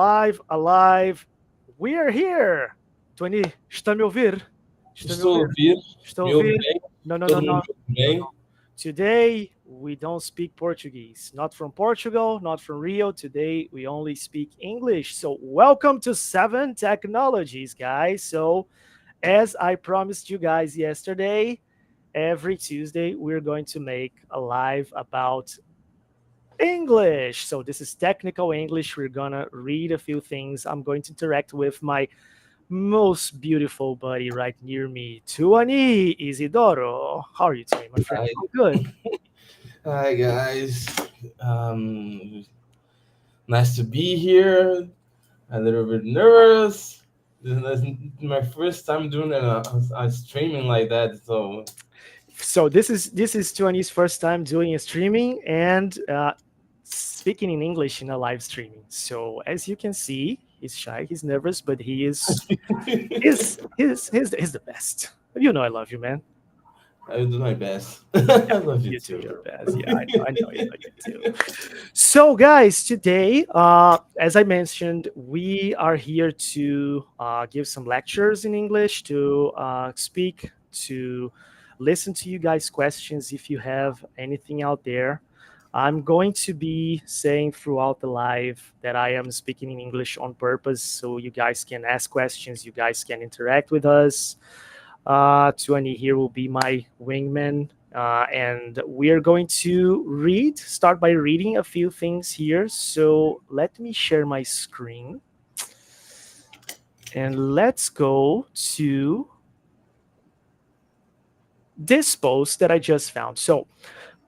alive. We are here. 20, está me ouvir? Está me Estou a ouvir? ouvir, Estou a me ouve ouvir? bem, No, no, no, todo no, mundo me ouve no, bem. no. Today, we don't speak Portuguese. Not from Portugal, not from Rio. Today, we only speak English. So, welcome to 7 Technologies, guys. So, as I promised you guys yesterday, every Tuesday, we're going to make a live about English. So this is technical English. We're gonna read a few things. I'm going to interact with my most beautiful buddy right near me, Tuani Isidoro. How are you today, my friend? Hi, I'm good. hi guys. Um, Nice to be here. A little bit nervous. This is my first time doing a streaming like that, so So this is Tuani's first time doing a streaming and speaking in English in a live streaming. So as you can see, he's shy, he's nervous, but he is he's the best. You know I love you, man. I will do my best. I love you You do too. your best. Yeah, I know you do. So, guys, today, as I mentioned, we are here to give some lectures in English, to speak, to listen to you guys' questions if you have anything out there. I'm going to be saying throughout the live that I am speaking in English on purpose so you guys can ask questions, you guys can interact with us. 20 here will be my wingman. And we are going to start by reading a few things here. So let me share my screen. And let's go to this post that I just found. So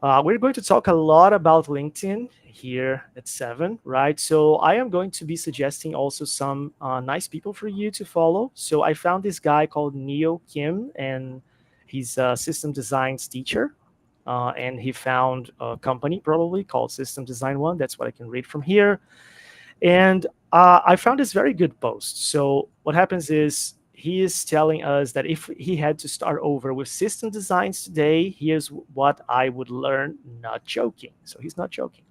we're going to talk a lot about LinkedIn here at 7, right? So I am going to be suggesting also some nice people for you to follow. So I found this guy called Neo Kim, and he's a system designs teacher. And he found a company probably called System Design One. That's what I can read from here. And I found this very good post. So what happens is he is telling us that if he had to start over with system designs today, here's what I would learn, not joking. So he's not joking.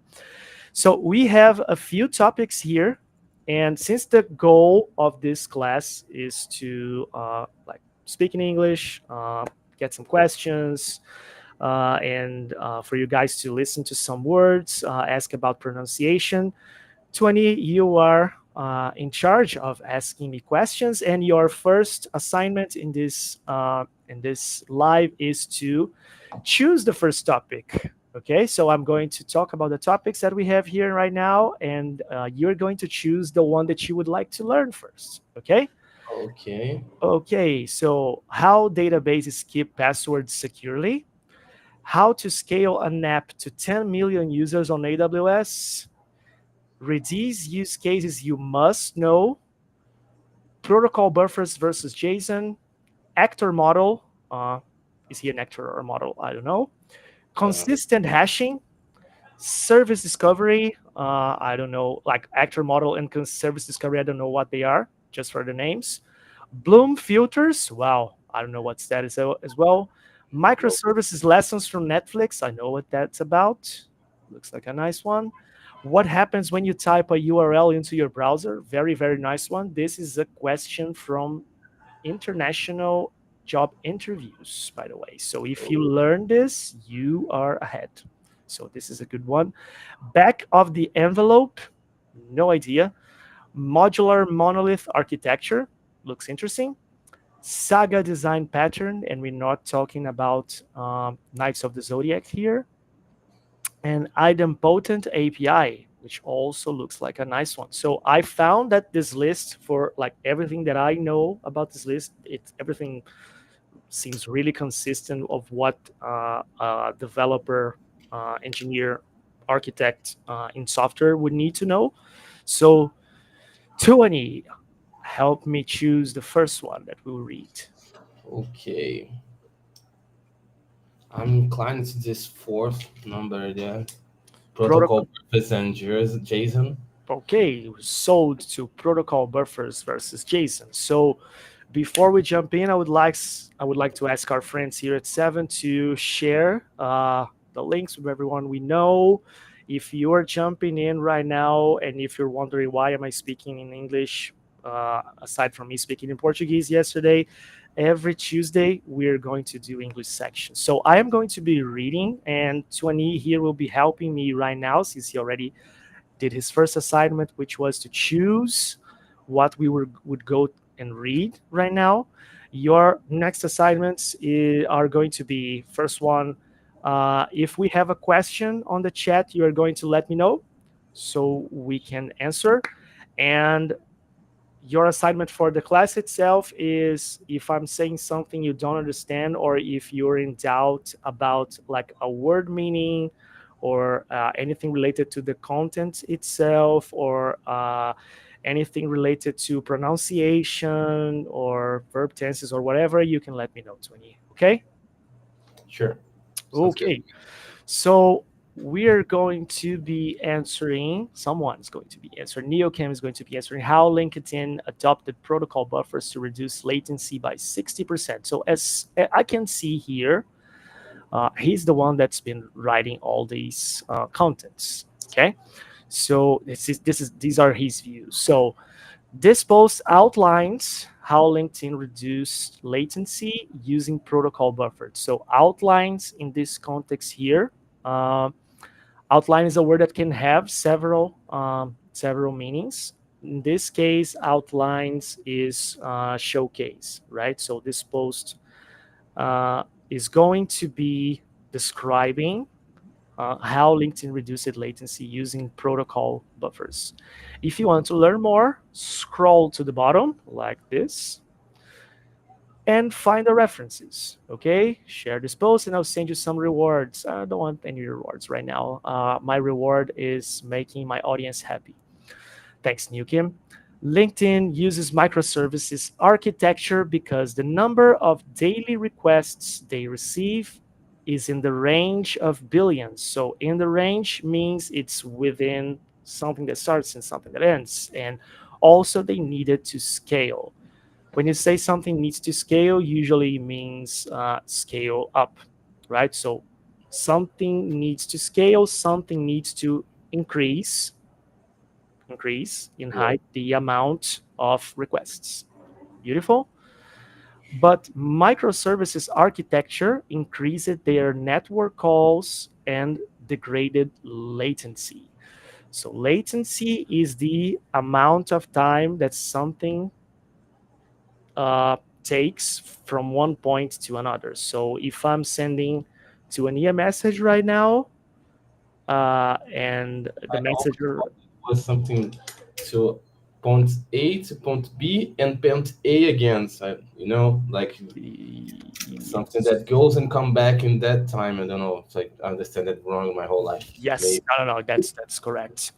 So we have a few topics here. And since the goal of this class is to like speak in English, get some questions, and for you guys to listen to some words, ask about pronunciation, 20, you are in charge of asking me questions, and your first assignment in this live is to choose the first topic. Okay, so I'm going to talk about the topics that we have here right now, and you're going to choose the one that you would like to learn first. Okay. Okay. Okay, so how databases keep passwords securely, how to scale an app to 10 million users on AWS, Redis use cases you must know, protocol buffers versus JSON, actor model. Is he an actor or a model? I don't know. Uh, Consistent hashing, service discovery. I don't know, like actor model and service discovery. I don't know what they are, just for the names. Bloom filters. Wow, I don't know what's that is as well. Microservices lessons from Netflix. I know what that's about. Looks like a nice one. What happens when you type a URL into your browser? Very, very nice one. This is a question from international job interviews, by the way. So if you learn this, you are ahead. So this is a good one. Back of the envelope, no idea. Modular monolith architecture looks interesting. Saga design pattern, and we're not talking about Knights of the Zodiac here. And idempotent API, which also looks like a nice one. So I found that this list, for like everything that I know about this list, everything seems really consistent of what developer, engineer, architect in software would need to know. So 20, help me choose the first one that we'll read. okay. I'm inclined to this fourth number there. Protocol Protocol. purpose and JSON. Okay, sold to protocol buffers versus JSON. So before we jump in, I would like to ask our friends here at 7 to share the links with everyone we know. if you are jumping in right now and if you're wondering why am I speaking in English, aside from me speaking in Portuguese yesterday, every Tuesday we're going to do English section. So I am going to be reading, and Tuani here will be helping me right now since he already did his first assignment, which was to choose what would go and read right now. Your next assignments are going to be first one. If we have a question on the chat, you are going to let me know so we can answer. And your assignment for the class itself is if I'm saying something you don't understand or if you're in doubt about like a word meaning or anything related to the content itself or anything related to pronunciation or verb tenses or whatever, you can let me know, Tony. Okay? Sure. Sounds good. Okay. So we're going to be answering, someone's going to be answering, Neochem is going to be answering how LinkedIn adopted protocol buffers to reduce latency by 60%. So as I can see here, he's the one that's been writing all these contents. Okay. So these are his views. So this post outlines how LinkedIn reduced latency using protocol buffers. So outlines in this context here, uh, outline is a word that can have several meanings. In this case, outlines is showcase, right? So this post is going to be describing how LinkedIn reduced latency using protocol buffers. If you want to learn more, scroll to the bottom like this and find the references. Okay, share this post and I'll send you some rewards. I don't want any rewards right now. My reward is making my audience happy. Thanks, New Kim. LinkedIn uses microservices architecture because the number of daily requests they receive is in the range of billions. So in the range means it's within something that starts and something that ends. And also they needed to scale. When you say something needs to scale, usually means scale up, right? So something needs to scale, something needs to increase in Yeah. height the amount of requests. Beautiful. But microservices architecture increased their network calls and degraded latency. So latency is the amount of time that something takes from one point to another. So if I'm sending to an EA message right now, and the I always messenger, thought it was something to point A to point B and point A again. So, like something yes, that goes and come back in that time. I don't know if I understand it wrong my whole life. yes, Maybe. no, that's correct.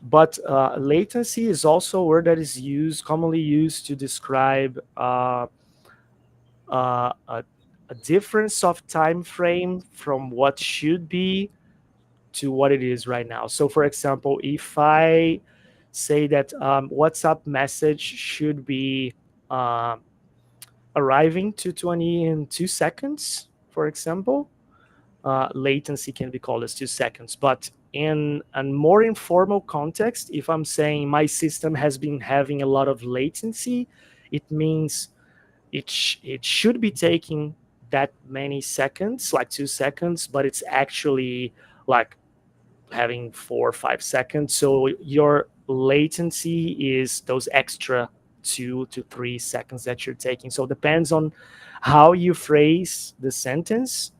But latency is also a word that is commonly used to describe uh, a, a difference of time frame from what should be to what it is right now. So, for example, if I say that WhatsApp message should be um arriving to 20 in 2 seconds, for example, latency can be called as 2 seconds. But in a more informal context, if I'm saying my system has been having a lot of latency, it means it should be taking that many seconds, like 2 seconds, but it's actually like having 4 or 5 seconds. So your latency is those extra 2 to 3 seconds that you're taking. So it depends on how you phrase the sentence.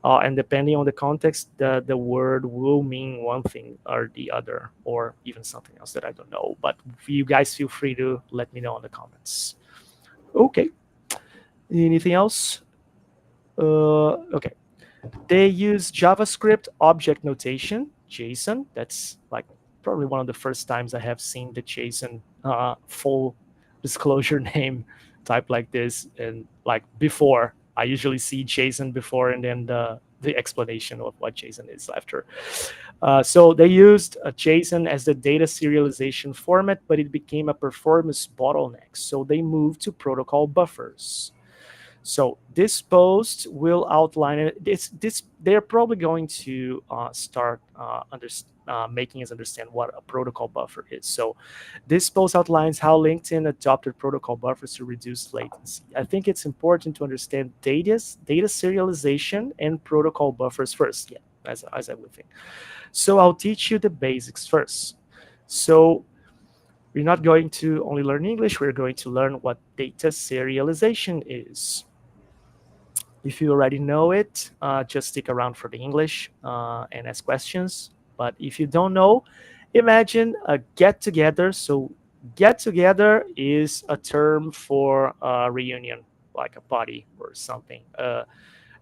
And depending on the context, the word will mean one thing or the other, or even something else that I don't know. But you guys feel free to let me know in the comments. Okay. Anything else? Okay. They use JavaScript object notation, JSON. That's like probably one of the first times I have seen the JSON full disclosure name type like this. And like before, I usually see JSON before and then the explanation of what JSON is after. So they used JSON as the data serialization format, but it became a performance bottleneck. So they moved to protocol buffers. So this post will outline it. This they're probably going to start making us understand what a protocol buffer is. So this post outlines how LinkedIn adopted protocol buffers to reduce latency. I think it's important to understand data serialization and protocol buffers first. Yeah, as I would think. So I'll teach you the basics first. So we're not going to only learn English, we're going to learn what data serialization is. If you already know it, just stick around for the English and ask questions. But if you don't know, imagine a get together. So, get together is a term for a reunion, like a party or something.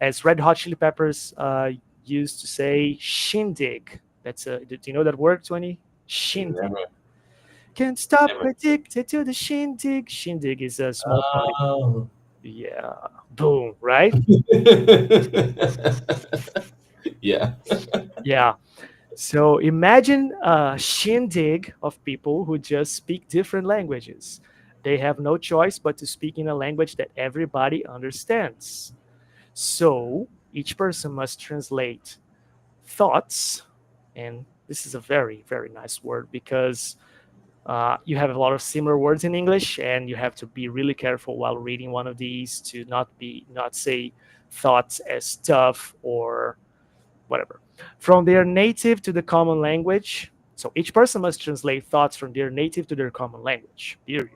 As Red Hot Chili Peppers used to say, shindig. Do you know that word, 20? Shindig. Never, Can't stop never. addicted to the shindig. Shindig is a small party. Oh. Yeah, boom, right? Yeah. Yeah. So imagine a shindig of people who just speak different languages. They have no choice but to speak in a language that everybody understands. So each person must translate thoughts, and this is a very, very nice word because you have a lot of similar words in English, and you have to be really careful while reading one of these to not say thoughts as tough or whatever. From their native to the common language. So each person must translate thoughts from their native to their common language. Period.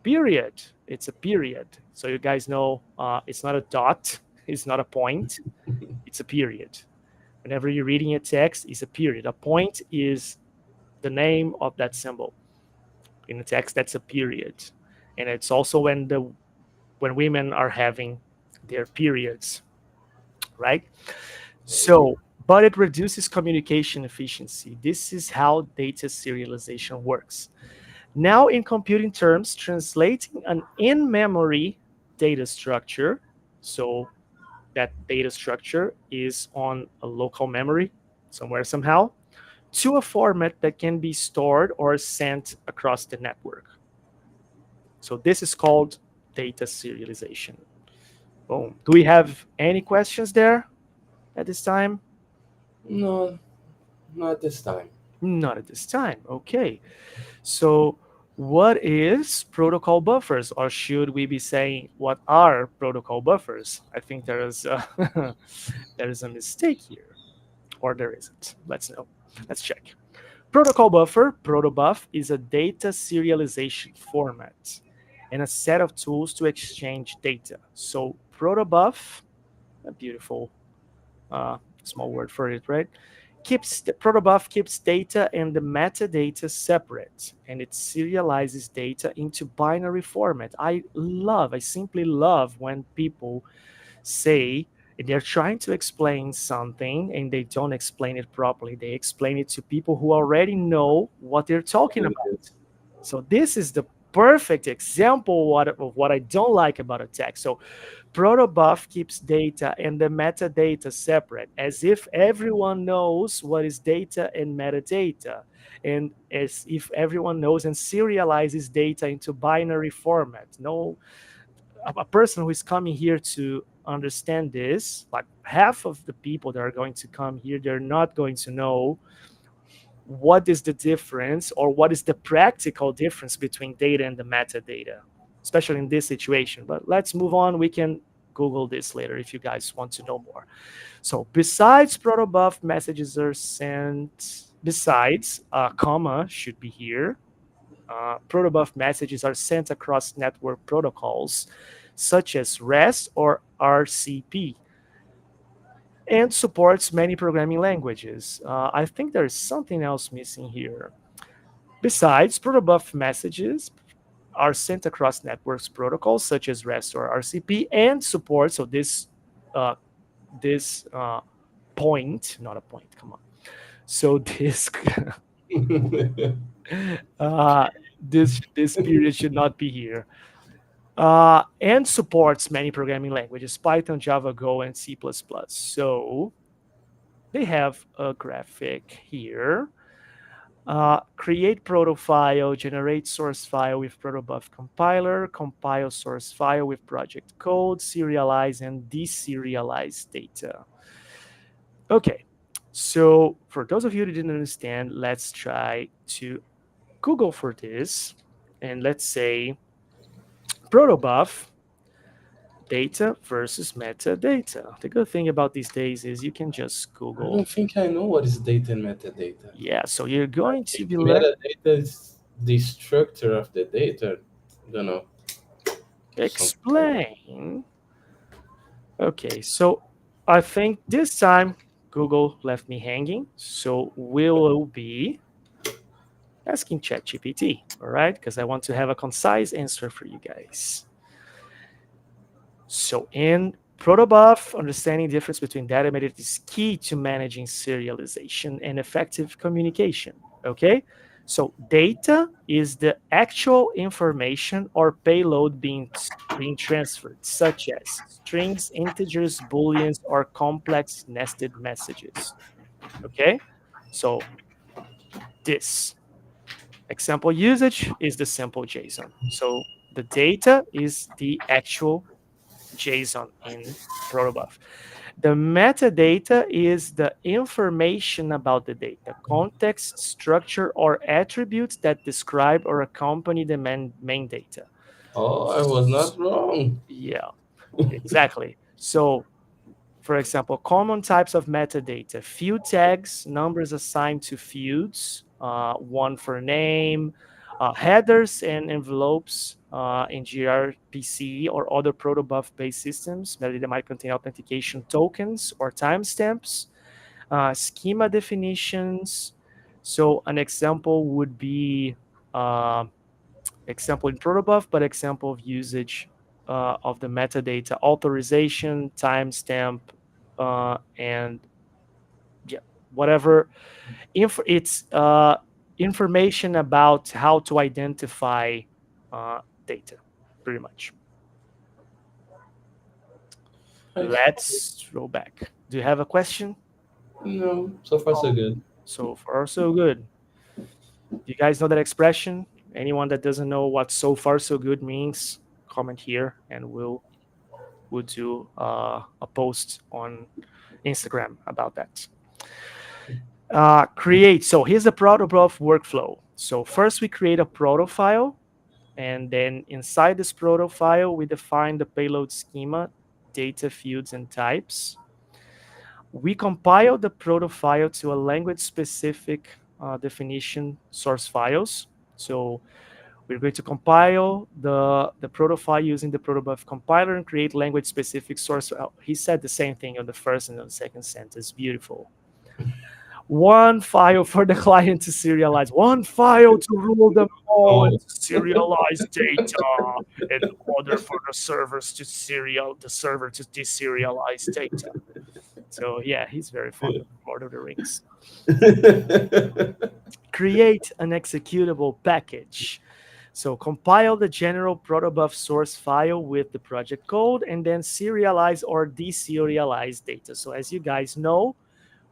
Period. It's a period. So you guys know it's not a dot. It's not a point. It's a period. Whenever you're reading a text, it's a period. A point is the name of that symbol in the text. That's a period, and it's also when women are having their periods, right? So, but it reduces communication efficiency. This is how data serialization works. Now, in computing terms, translating an in memory data structure, so that data structure is on a local memory somewhere, somehow, to a format that can be stored or sent across the network. So, this is called data serialization. Boom. Do we have any questions there at this time? No, not this time. Not at this time. Okay. So, what is protocol buffers, or should we be saying what are protocol buffers? I think there is there is a mistake here, or there isn't. Let's know. Let's check. Protocol buffer, protobuf, is a data serialization format and a set of tools to exchange data. So, protobuf, a beautiful small word for it, right? Keeps the protobuf keeps data and the metadata separate, and it serializes data into binary format. I simply love when people say they're trying to explain something and they don't explain it properly. They explain it to people who already know what they're talking It about. is. So this is the perfect example of what I don't like about a text. So protobuf keeps data and the metadata separate, as if everyone knows what is data and metadata, and as if everyone knows and serializes data into binary format. No, a person who is coming here to understand this, like half of the people that are going to come here, they're not going to know what is the difference or what is the practical difference between data and the metadata, especially in this situation. But let's move on. We can Google this later if you guys want to know more. So besides protobuf, messages are sent. Besides, comma should be here. Protobuf messages are sent across network protocols such as REST or RCP, and supports many programming languages. I think there is something else missing here. Besides, protobuf messages are sent across networks protocols such as REST or RCP and support. So uh, this point, not a point. Come on. So this uh, this period should not be here. And supports many programming languages: Python, Java, Go, and C++. So they have a graphic here. Create proto file, generate source file with protobuf compiler, compile source file with project code, serialize and deserialize data. Okay, so for those of you who didn't understand, let's try to Google for this. And let's say protobuf data versus metadata. The good thing about these days is you can just I Google. don't think I know what is data and metadata. Yeah, so you're I going to think be learning. metadata is the structure of the data. Don't know, something like that. Explain. Okay, so I think this time Google left me hanging. So we will be asking ChatGPT, all right? Because I want to have a concise answer for you guys. So in protobuf, understanding the difference between data and metadata is key to managing serialization and effective communication. Okay, so data is the actual information or payload being transferred, such as strings, integers, booleans, or complex nested messages. Okay, so this example usage is the simple JSON. So the data is the actual JSON in protobuf. The metadata is the information about the data, context, structure, or attributes that describe or accompany the main data. Oh, I was not wrong. Yeah, exactly. So, for example, common types of metadata: field tags, numbers assigned to fields, one for name, headers and envelopes in gRPC or other protobuf based systems. Metadata might contain authentication tokens or timestamps, schema definitions. So, an example would be uh, example in protobuf, but example of usage of the metadata: authorization, timestamp, and yeah, whatever. It's information about how to identify data, pretty much. I Let's roll back. Do you have a question? No, so far so Oh, good. so far so good. Do you guys know that expression? Anyone that doesn't know what "so far so good" means, comment here, and we'll do a post on Instagram about that. Create. So here's the protobuf workflow. So first we create a proto file, and then inside this proto file we define the payload schema, data fields, and types. We compile the proto file to a language specific definition source files. So we're going to compile the proto file using the protobuf compiler and create language specific source. He said the same thing on the first and on the second sentence. Beautiful. One file for the client to serialize, one file to rule them all and Oh, to serialize data, and order for the server to deserialize data. So yeah, he's very fond of Lord of the Rings. Create an executable package. So compile the general protobuf source file with the project code and then serialize or deserialize data. So as you guys know,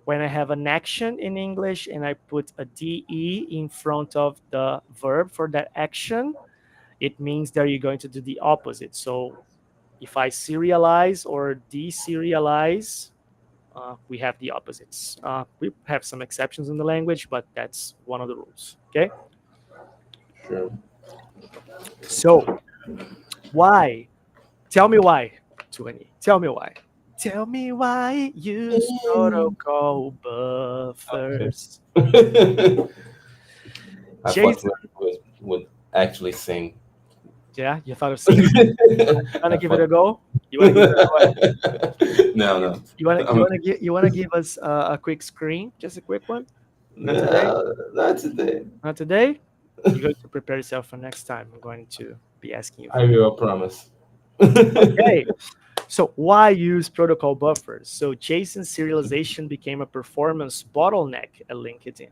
when I have an action in English and I put a DE in front of the verb for that action, it means that you're going to do the opposite. So if I serialize or deserialize, we have the opposites. We have some exceptions in the language, but that's one of the rules. Okay. sure. So why? Tell me why, 20. Tell me why. Tell me why use protocol Okay. buffers. I thought Jason, would actually sing. yeah, you thought of singing? You wanna I give it thought. a go? You wanna give it a what? No, no. You wanna give us a quick screen, just a quick one? Not today. No, not today. Not today. You're going to prepare yourself for next time. I'm going to be asking you I for. will promise. Okay. So why use protocol buffers? So JSON serialization became a performance bottleneck at LinkedIn.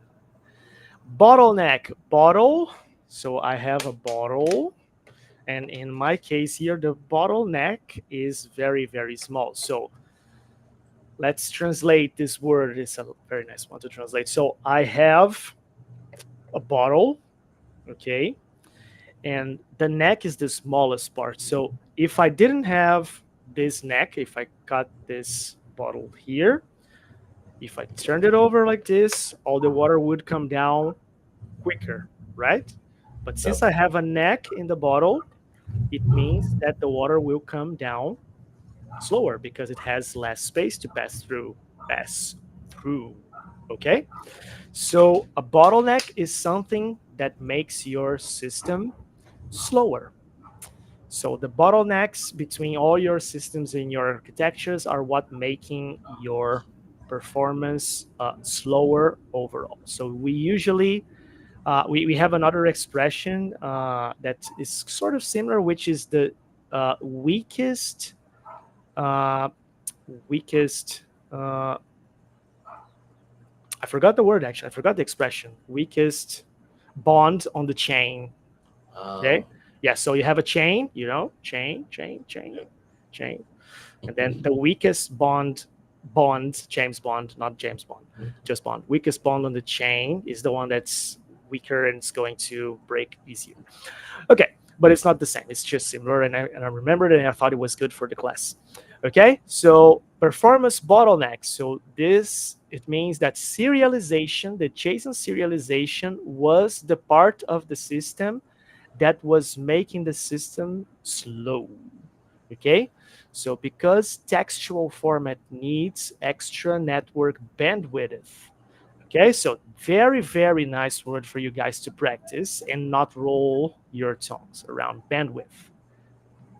Bottleneck, bottle. So I have a bottle, and in my case here, the bottleneck is very, very small. So let's translate this word. It's a very nice one to translate. So I have a bottle, okay, and the neck is the smallest part. So if I didn't have this neck, if I cut this bottle here, if I turned it over like this, all the water would come down quicker, right? But since Yep. I have a neck in the bottle, it means that the water will come down slower because it has less space to pass through. Pass through. Okay? So a bottleneck is something that makes your system slower. So the bottlenecks between all your systems in your architectures are what making your performance slower overall. So we usually we have another expression that is sort of similar, which is the weakest uh, weakest. I forgot the word actually. I forgot the expression. Weakest bond on the chain. Uh, Okay. Yeah. So you have a chain. You know, chain, chain, chain, yep. chain, and then the weakest bond, James Bond, not James Bond, just Bond. Weakest bond on the chain is the one that's weaker and it's going to break easier. Okay, but it's not the same. It's just similar, and I remembered it, and I thought it was good for the class. Okay, so performance bottlenecks. So this it means that serialization, the JSON serialization, was the part of the system that was making the system slow. Okay, so because textual format needs extra network bandwidth. Okay, so very, very nice word for you guys to practice and not roll your tongues around bandwidth.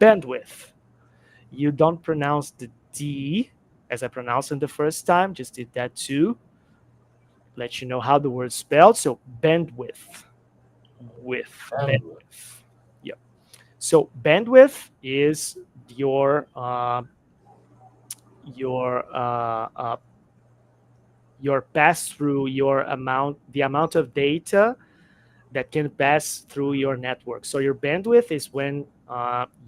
Bandwidth. You don't pronounce the D as I pronounced it the first time, just did that too. Let you know how the word's spelled. So bandwidth. With Bandwidth. bandwidth. Yep. So bandwidth is your uh, your uh, uh, your pass through, your amount, the amount of data that can pass through your network. So your bandwidth is when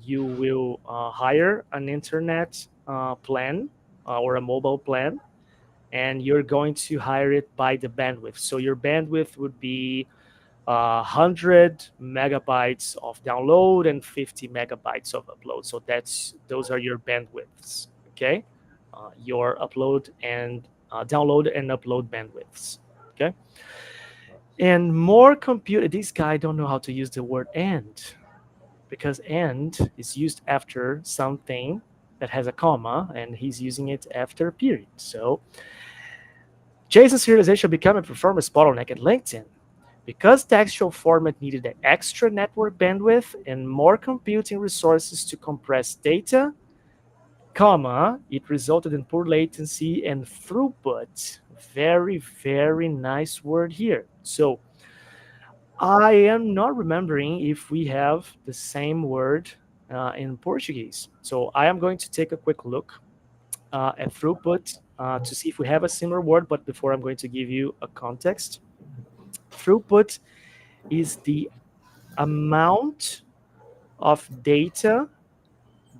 you will hire an internet plan or a mobile plan, and you're going to hire it by the bandwidth. So your bandwidth would be 100 megabytes of download and 50 megabytes of upload. So those are your bandwidths. Okay, your upload and download and upload bandwidths. Okay, and more compute. This guy don't know how to use the word and because and is used after something that has a comma, and he's using it after a period. So JSON serialization became a performance bottleneck at LinkedIn. Because textual format needed an extra network bandwidth and more computing resources to compress data, comma, it resulted in poor latency and throughput. Very, very nice word here. So I am not remembering if we have the same word in Portuguese. So I am going to take a quick look at throughput to see if we have a similar word. But before I'm going to give you a context, throughput is the amount of data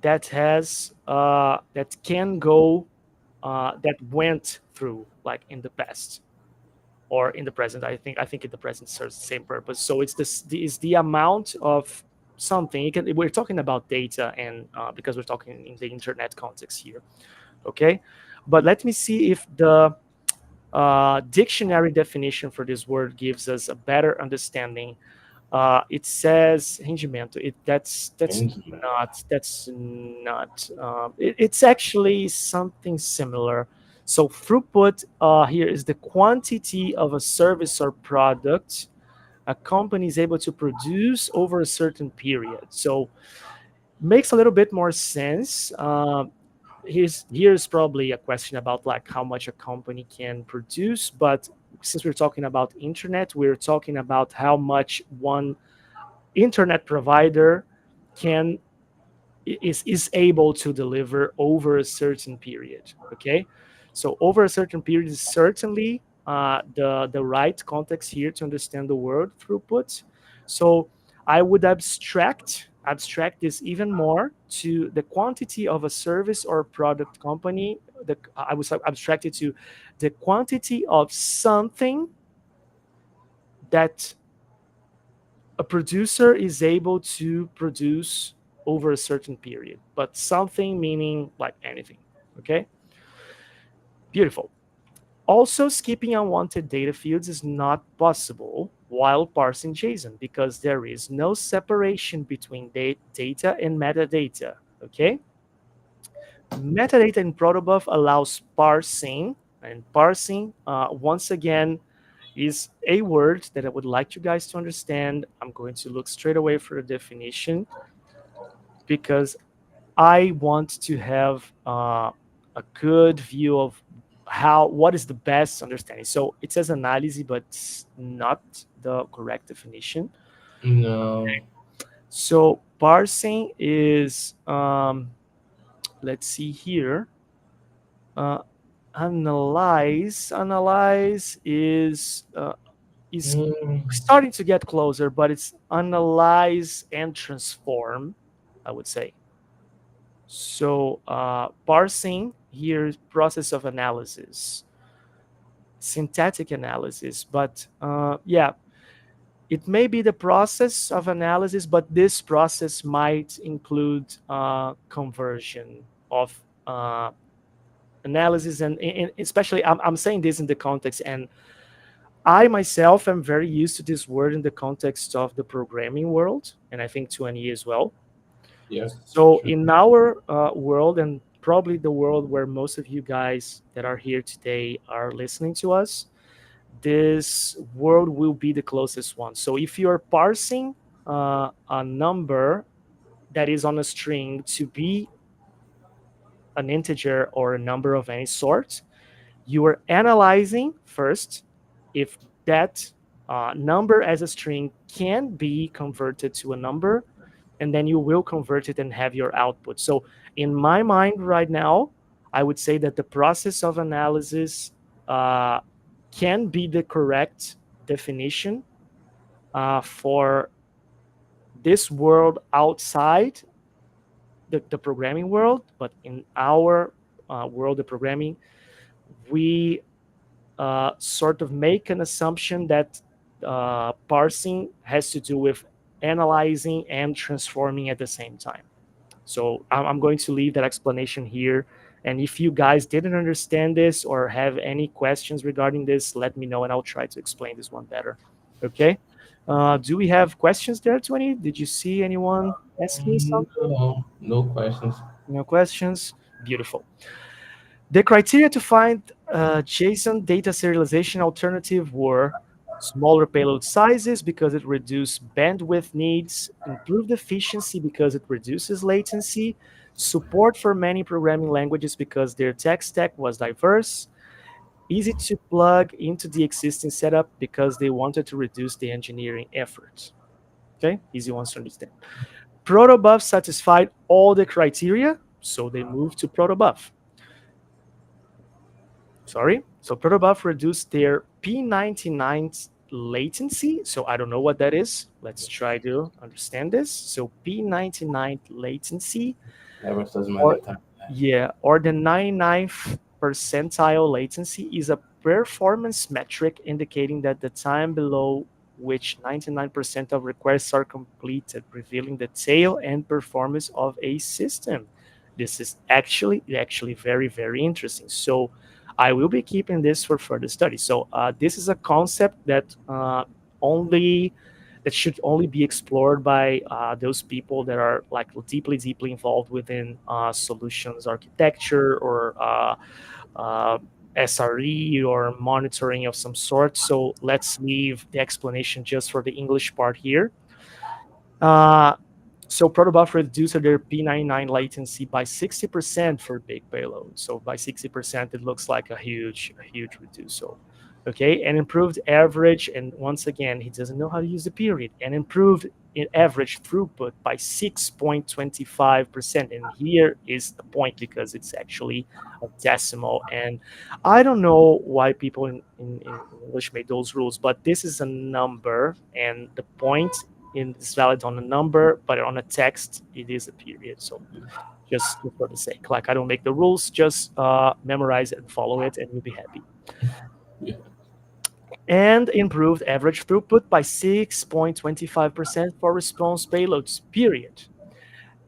that has that can go that went through like in the past or in the present. I think in the present serves the same purpose. So it's is the amount of something. We're talking about data, and because we're talking in the internet context here. Okay, but let me see if the dictionary definition for this word gives us a better understanding. It says rendimento. Internet. That's not. It's actually something similar. So throughput here is the quantity of a service or product a company is able to produce over a certain period. So makes a little bit more sense. Here's probably a question about like how much a company can produce, but since we're talking about internet, we're talking about how much one internet provider can is able to deliver over a certain period. Okay, so over a certain period is certainly the right context here to understand the word throughput. So I would abstract this even more to the quantity of a service or product company. I would abstract it to the quantity of something that a producer is able to produce over a certain period, but something meaning like anything. Okay, beautiful. Also, skipping unwanted data fields is not possible while parsing JSON because there is no separation between data and metadata. Okay, metadata in protobuf allows parsing, and parsing, once again, is a word that I would like you guys to understand. I'm going to look straight away for the definition because I want to have a good view of what is the best understanding. So it says analysis, but it's not the correct definition. No. So parsing is, let's see here. Uh, analyze is Mm, starting to get closer, but it's analyze and transform, I would say. So parsing here is process of analysis, syntactic analysis, but yeah, it may be the process of analysis, but this process might include conversion of analysis, and especially I'm saying this in the context, and I myself am very used to this word in the context of the programming world, and I think 20 as well. yeah, So sure. in our world, and probably the world where most of you guys that are here today are listening to us, this world will be the closest one. So if you're parsing a number that is on a string to be an integer or a number of any sort, you are analyzing first if that number as a string can be converted to a number, and then you will convert it and have your output. So in my mind right now, I would say that the process of analysis uh, can be the correct definition for this world outside the programming world, but in our world of programming, we sort of make an assumption that parsing has to do with analyzing and transforming at the same time. So I'm going to leave that explanation here. And if you guys didn't understand this or have any questions regarding this, let me know and I'll try to explain this one better. Okay. Do we have questions there, 20? Did you see anyone asking something? No, no questions. No questions? Beautiful. The criteria to find a JSON data serialization alternative were smaller payload sizes because it reduces bandwidth needs, improved efficiency because it reduces latency, support for many programming languages because their tech stack was diverse, easy to plug into the existing setup because they wanted to reduce the engineering effort. Okay, easy ones to understand. Protobuf satisfied all the criteria, so they moved to Protobuf. Sorry. So protobuf reduced their P99 latency. So I don't know what that is. Let's try to understand this. So P99 latency, Never studies my or lifetime. yeah, or the 99th percentile latency is a performance metric indicating that the time below which 99% of requests are completed, revealing the tail end performance of a system. This is actually very, very interesting. So I will be keeping this for further study. So this is a concept that only that should only be explored by those people that are like deeply involved within solutions architecture or SRE or monitoring of some sort. So let's leave the explanation just for the English part here. Uh, so protobuf reduced their P99 latency by 60% for big payloads. So by 60%, it looks like a huge reduce. So, okay, and improved average. And once again, he doesn't know how to use the period. And improved in average throughput by 6.25%. And here is the point because it's actually a decimal. And I don't know why people in English made those rules, but this is a number, and the point is valid on a number, but on a text, it is a period. So just for the sake, like I don't make the rules, just memorize it and follow it, and you'll be happy. Yeah. and improved average throughput by 6.25% for response payloads, period.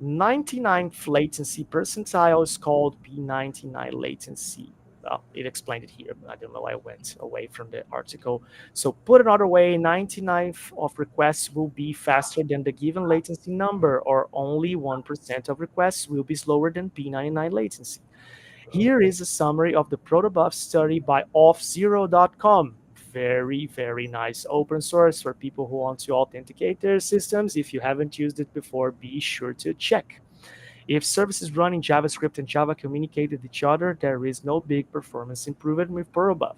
99th latency percentile is called P99 latency. Well, it explained it here, but I don't know. I went away from the article. So put another way, 99th of requests will be faster than the given latency number, or only 1% of requests will be slower than P99 latency. Here is a summary of the protobuf study by offzero.com. Very, very nice open source for people who want to authenticate their systems. If you haven't used it before, be sure to check. If services run in JavaScript and Java communicate with each other, there is no big performance improvement with protobuf,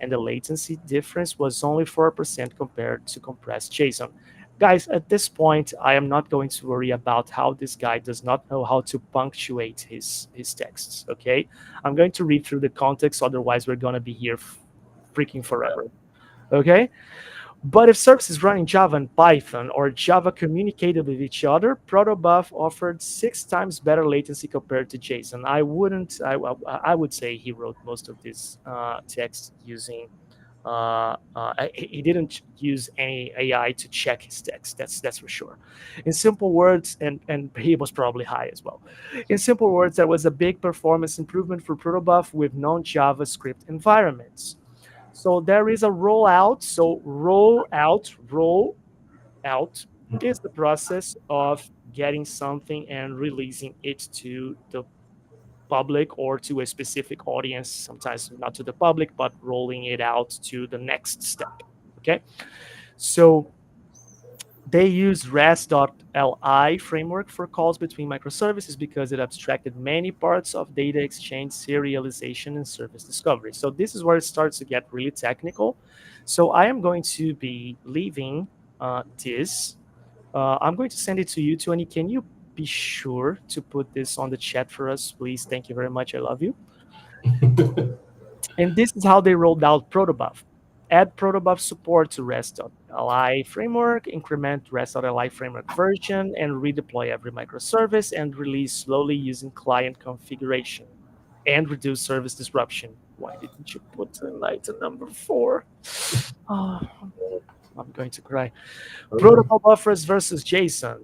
and the latency difference was only 4% compared to compressed JSON. Guys, at this point, I am not going to worry about how this guy does not know how to punctuate his texts, okay? I'm going to read through the context, otherwise we're going to be here freaking forever, okay? But if services run in Java and Python or Java communicated with each other, protobuf offered 6 times better latency compared to JSON. I wouldn't. I would say he wrote most of this text using. He didn't use any AI to check his text. That's for sure. In simple words, and he was probably high as well. In simple words, there was a big performance improvement for protobuf with non-JavaScript environments. So there is a rollout. So roll out is the process of getting something and releasing it to the public or to a specific audience, sometimes not to the public, but rolling it out to the next step. Okay. So they use REST.li framework for calls between microservices because it abstracted many parts of data exchange, serialization, and service discovery. So this is where it starts to get really technical. So I am going to be leaving this. I'm going to send it to you, Tony. Can you be sure to put this on the chat for us, please? Thank you very much. I love you. And this is how they rolled out protobuf. Add protobuf support to REST.li framework, increment REST.li framework version, and redeploy every microservice and release slowly using client configuration and reduce service disruption. Why didn't you put tonight a number 4? Oh, I'm going to cry. Protocol buffers versus JSON.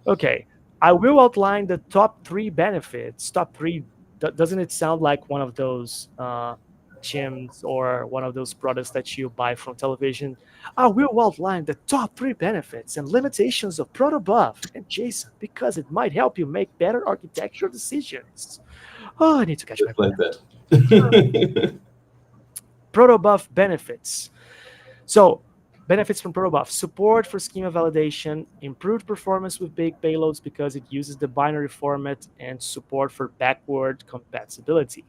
Okay, I will outline the top 3 benefits. Top 3, doesn't it sound like one of those gyms or one of those products that you buy from television? I will outline the top 3 benefits and limitations of protobuf and JSON because it might help you make better architectural decisions. Oh, I need to catch my Just like breath. that. Protobuf benefits. So, benefits from protobuf: support for schema validation, improved performance with big payloads because it uses the binary format, and support for backward compatibility.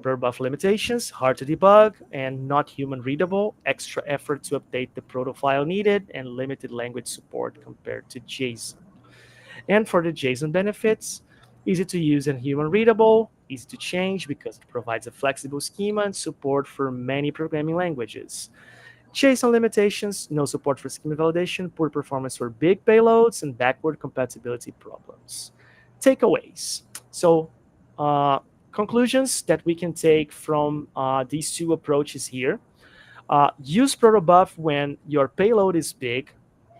Protobuf limitations: hard to debug and not human readable, extra effort to update the proto file needed, and limited language support compared to JSON. And for the JSON benefits, easy to use and human readable, easy to change because it provides a flexible schema and support for many programming languages. JSON limitations: no support for schema validation, poor performance for big payloads, and backward compatibility problems. Takeaways. So, uh, conclusions that we can take from these 2 approaches here. Use protobuf when your payload is big,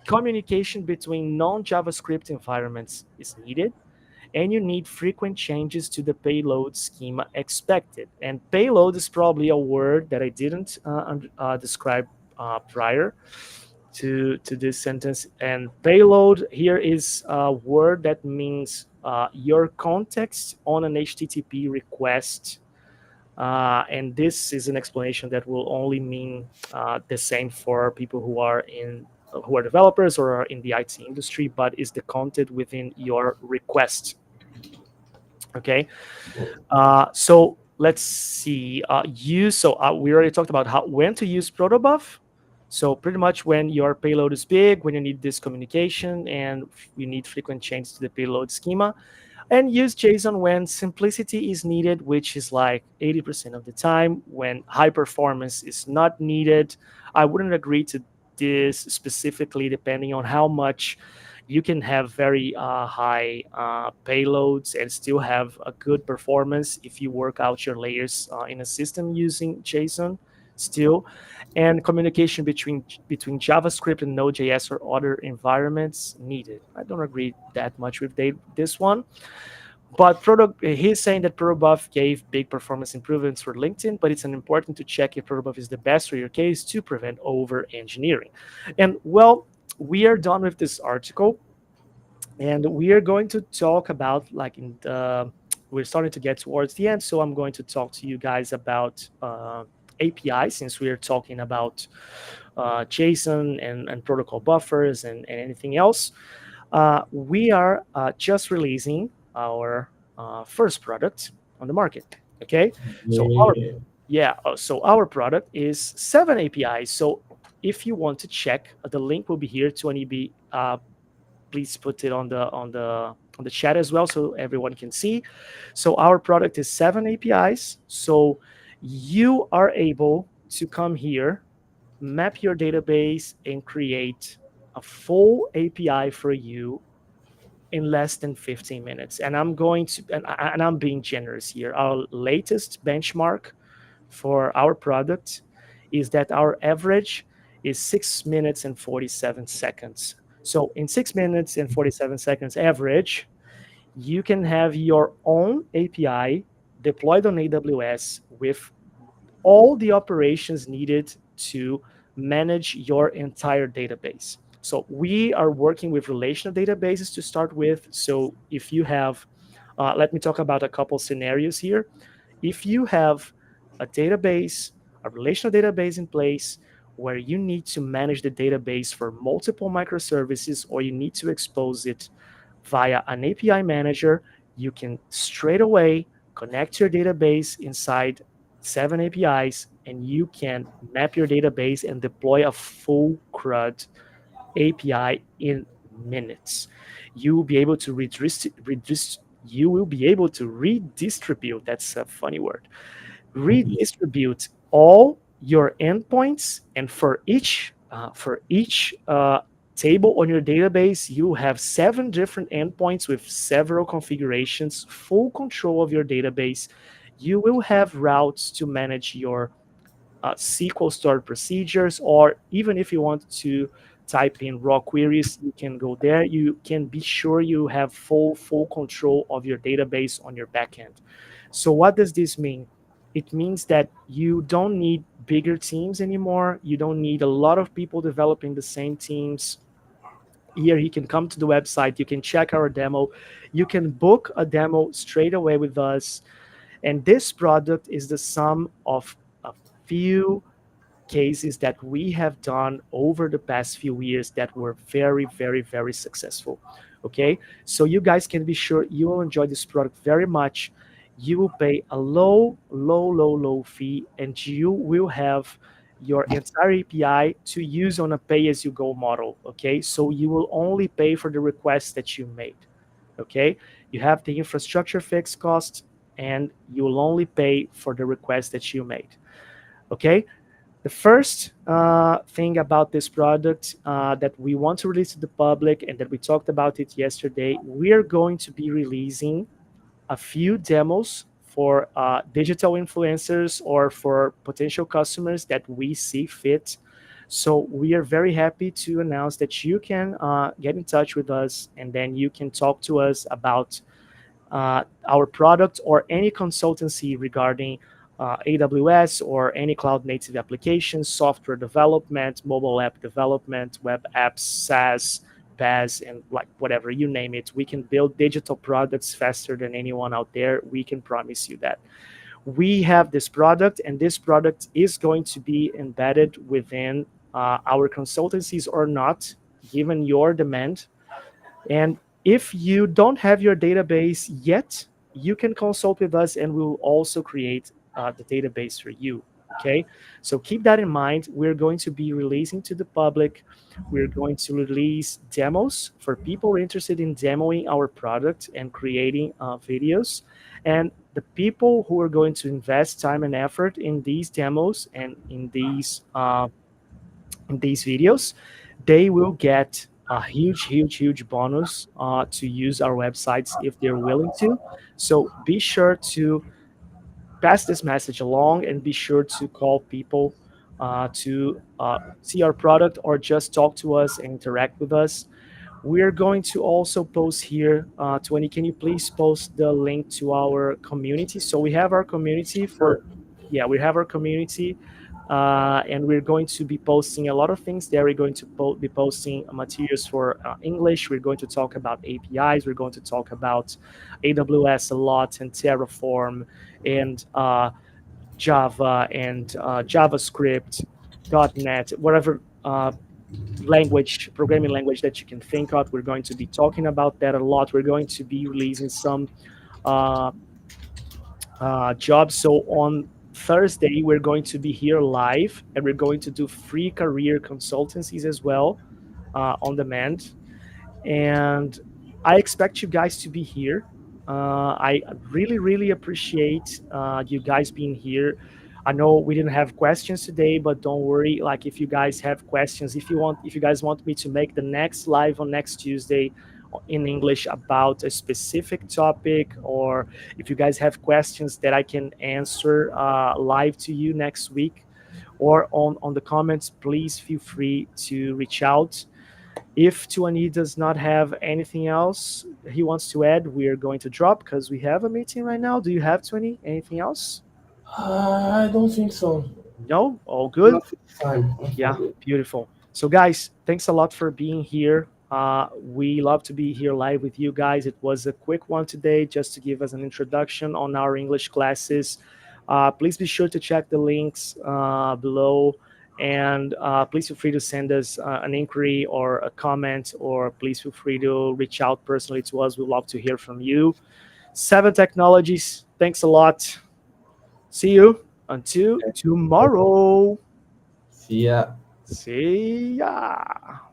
communication between non-JavaScript environments is needed, and you need frequent changes to the payload schema expected. And payload is probably a word that I didn't describe prior to this sentence. And payload here is a word that means your context on an HTTP request. And this is an explanation that will only mean the same for people who are developers or are in the IT industry, but is the content within your request. Okay. So let's see. Use. So we already talked about when to use protobuf. So pretty much when your payload is big, when you need this communication, and you need frequent changes to the payload schema. And use JSON when simplicity is needed, which is like 80% of the time. When high performance is not needed, I wouldn't agree to this specifically, depending on how much you can have very high payloads and still have a good performance if you work out your layers in a system using JSON still. and communication between JavaScript and Node.js or other environments needed. I don't agree that much with this one, but he's saying that Protobuf gave big performance improvements for LinkedIn, but it's an important to check if Protobuf is the best for your case to prevent over engineering. And well, we are done with this article, and we are going to talk about we're starting to get towards the end, so I'm going to talk to you guys about API, since we are talking about JSON and protocol buffers and anything else. We are just releasing our first product on the market. Okay, so our Yeah. yeah, so our product is 7 APIs. So if you want to check, the link will be here. 20B, please put it on the chat as well, so everyone can see. So our product is 7 APIs. So you are able to come here, map your database, and create a full API for you in less than 15 minutes. And I'm being generous here. Our latest benchmark for our product is that our average is 6 minutes and 47 seconds. So in 6 minutes and 47 seconds average, you can have your own API deployed on AWS with all the operations needed to manage your entire database. So we are working with relational databases to start with. So if you have, let me talk about a couple scenarios here. If you have a database, a relational database in place where you need to manage the database for multiple microservices, or you need to expose it via an API manager, you can straight away connect your database inside 7 APIs, and you can map your database and deploy a full CRUD API in minutes. You will be able to you will be able to redistribute, that's a funny word, redistribute all your endpoints, and for each table on your database, you have 7 different endpoints with several configurations, full control of your database. You will have routes to manage your SQL stored procedures, or even if you want to type in raw queries, you can go there. You can be sure you have full control of your database on your backend. So what does this mean? It means that you don't need bigger teams anymore. You don't need a lot of people developing the same teams. Here you can come to the website, you can check our demo, you can book a demo straight away with us. And this product is the sum of a few cases that we have done over the past few years that were very, very, very successful. Okay, so you guys can be sure you will enjoy this product very much. You will pay a low fee, and you will have your entire API to use on a pay-as-you-go model. Okay, so you will only pay for the requests that you made. Okay, you have the infrastructure fixed cost, and you will only pay for the requests that you made. Okay, the first thing about this product that we want to release to the public, and that we talked about it yesterday, we are going to be releasing a few demos for digital influencers or for potential customers that we see fit. So we are very happy to announce that you can get in touch with us, and then you can talk to us about our product or any consultancy regarding AWS or any cloud native applications, software development, mobile app development, web apps, SaaS, PaaS, and like whatever, you name it. We can build digital products faster than anyone out there. We can promise you that. We have this product, and this product is going to be embedded within our consultancies or not, given your demand. And if you don't have your database yet, you can consult with us, and we'll also create the database for you. Okay, so keep that in mind. We're going to be releasing to the public. We're going to release demos for people interested in demoing our product and creating videos. And the people who are going to invest time and effort in these demos and in these videos, they will get a huge bonus to use our websites if they're willing to. So be sure to pass this message along, and be sure to call people to see our product or just talk to us and interact with us. We're going to also post here, 20. Can you please post the link to our community? So we have our community for, Sure. yeah, we have our community, and we're going to be posting a lot of things there. We're going to be posting materials for English. We're going to talk about APIs. We're going to talk about AWS a lot and Terraform and Java and JavaScript, .NET, whatever language, programming language that you can think of. We're going to be talking about that a lot. We're going to be releasing some uh, jobs. So on Thursday, we're going to be here live, and we're going to do free career consultancies as well, on demand. And I expect you guys to be here. I really, really appreciate you guys being here. I know we didn't have questions today, but don't worry. Like, if you guys have questions, if you guys want me to make the next live on next Tuesday in English about a specific topic, or if you guys have questions that I can answer live to you next week or on the comments, please feel free to reach out. If Tuani does not have anything else he wants to add, we are going to drop because we have a meeting right now. Do you have, Tuani, anything else? I don't think so. No? All good? Not this time. Yeah, beautiful. So, guys, thanks a lot for being here. We love to be here live with you guys. It was a quick one today just to give us an introduction on our English classes. Please be sure to check the links below. And please feel free to send us an inquiry or a comment, or please feel free to reach out personally to us. We'd love to hear from you. Seven Technologies, thanks a lot. See you until tomorrow. See ya. See ya.